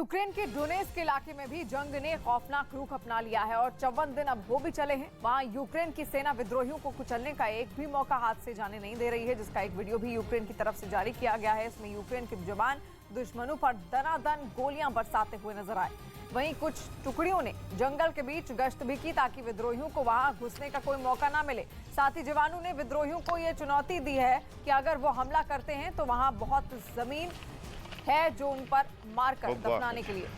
Ukraine के Donetsk इलाके में भी जंग ने खौफनाक रुख अपना लिया है और 54 दिन अब हो भी चले हैं। वहां यूक्रेन की सेना विद्रोहियों को कुचलने का एक भी मौका हाथ से जाने नहीं दे रही है, जिसका एक वीडियो भी यूक्रेन की तरफ से जारी किया गया है। इसमें यूक्रेन के जवान दुश्मनों पर दनादन गोलियां बरसाते हुए नजर आए। वहीं कुछ टुकड़ियों ने जंगल के बीच गश्त भी की ताकि विद्रोहियों को वहां घुसने का कोई मौका ना मिले। साथ ही जवानों ने विद्रोहियों को ये चुनौती दी है कि अगर वो हमला करते हैं तो वहां बहुत जमीन है जो उन पर मारकर दफनाने के लिए।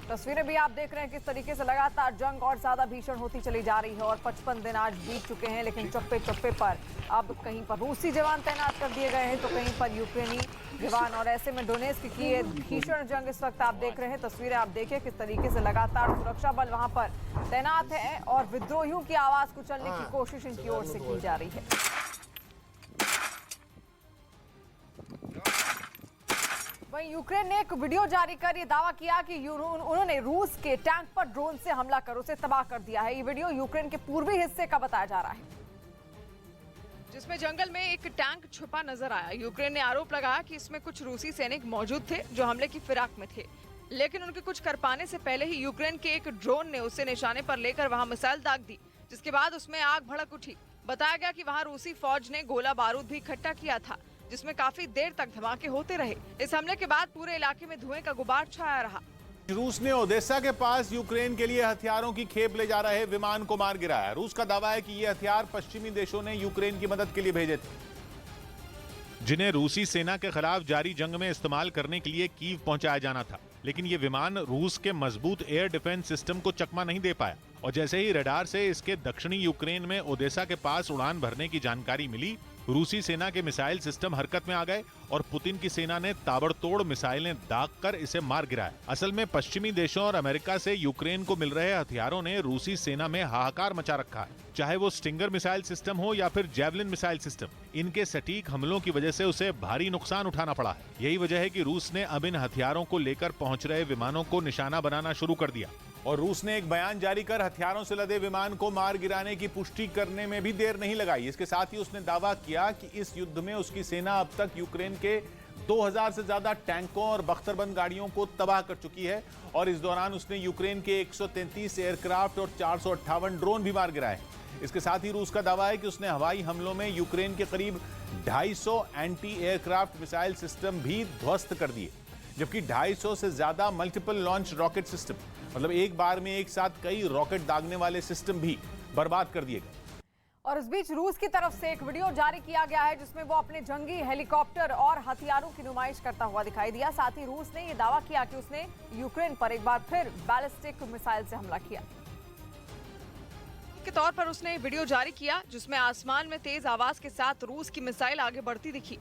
तस्वीरें भी आप देख रहे हैं किस तरीके से लगातार जंग और ज्यादा भीषण होती चली जा रही है और 55 दिन आज बीत चुके हैं, लेकिन चप्पे चप्पे पर अब कहीं पर रूसी जवान तैनात कर दिए गए हैं तो कहीं पर यूक्रेनी जवान। और ऐसे में डोनेट्स्क की ये भीषण जंग इस वक्त आप देख रहे हैं। तस्वीरें आप देखिए किस तरीके से लगातार सुरक्षा बल वहां पर तैनात है और विद्रोहियों की आवाज कुचलने की कोशिश इनकी ओर से की जा रही है। वहीं यूक्रेन ने एक वीडियो जारी कर ये दावा किया कि उन्होंने रूस के टैंक पर ड्रोन से हमला कर उसे तबाह कर दिया है। ये वीडियो यूक्रेन के पूर्वी हिस्से का बताया जा रहा है, जिसमें जंगल में एक टैंक छुपा नजर आया। यूक्रेन ने आरोप लगाया कि इसमें कुछ रूसी सैनिक मौजूद थे जो हमले की फिराक में थे, लेकिन उनके कुछ कर पाने से पहले ही यूक्रेन के एक ड्रोन ने उसे निशाने पर लेकर वहां मिसाइल दाग दी, जिसके बाद उसमें आग भड़क उठी। बताया गया कि वहां रूसी फौज ने गोला बारूद भी इकट्ठा किया था, जिसमें काफी देर तक धमाके होते रहे। इस हमले के बाद पूरे इलाके में धुएं का गुबार छाया रहा। रूस ने ओडेसा के पास यूक्रेन के लिए हथियारों की खेप ले जा रहे विमान को मार गिराया। रूस का दावा है कि ये हथियार पश्चिमी देशों ने यूक्रेन की मदद के लिए भेजे थे, जिन्हें रूसी सेना के खिलाफ जारी जंग में इस्तेमाल करने के लिए कीव पहुंचाया जाना था। लेकिन ये विमान रूस के मजबूत एयर डिफेंस सिस्टम को चकमा नहीं दे पाया और जैसे ही रडार से इसके दक्षिणी यूक्रेन में ओडेसा के पास उड़ान भरने की जानकारी मिली, रूसी सेना के मिसाइल सिस्टम हरकत में आ गए और पुतिन की सेना ने ताबड़तोड़ मिसाइलें दागकर इसे मार गिराया। असल में पश्चिमी देशों और अमेरिका से यूक्रेन को मिल रहे हथियारों ने रूसी सेना में हाहाकार मचा रखा है, चाहे वो स्टिंगर मिसाइल सिस्टम हो या फिर जेवलिन मिसाइल सिस्टम। इनके सटीक हमलों की वजह से उसे भारी नुकसान उठाना पड़ा है। यही वजह है कि रूस ने अब इन हथियारों को लेकर पहुंच रहे विमानों को निशाना बनाना शुरू कर दिया और रूस ने एक बयान जारी कर हथियारों से लदे विमान को मार गिराने की पुष्टि करने में भी देर नहीं लगाई। इसके साथ ही उसने दावा किया कि इस युद्ध में उसकी सेना अब तक यूक्रेन के 2000 से ज्यादा टैंकों और बख्तरबंद गाड़ियों को तबाह कर चुकी है और इस दौरान उसने यूक्रेन के 133 एयरक्राफ्ट और 458 ड्रोन भी मार गिराए। इसके साथ ही रूस का दावा है कि उसने हवाई हमलों में यूक्रेन के करीब 250 एंटी एयरक्राफ्ट मिसाइल सिस्टम भी ध्वस्त कर दिए, जबकि 250 से ज्यादा मल्टीपल लॉन्च रॉकेट सिस्टम, मतलब एक बार में एक साथ कई रॉकेट दागने वाले सिस्टम भी बर्बाद कर दिए गए। और इस बीच रूस की तरफ से एक वीडियो जारी किया गया है जिसमें वो अपने जंगी हेलीकॉप्टर और हथियारों की नुमाइश करता हुआ दिखाई दिया। साथ ही रूस ने यह दावा किया कि उसने यूक्रेन पर एक बार फिर बैलिस्टिक मिसाइल से हमला किया के तौर पर उसने वीडियो जारी किया जिसमें आसमान में तेज आवाज के साथ रूस की मिसाइल आगे बढ़ती दिखी।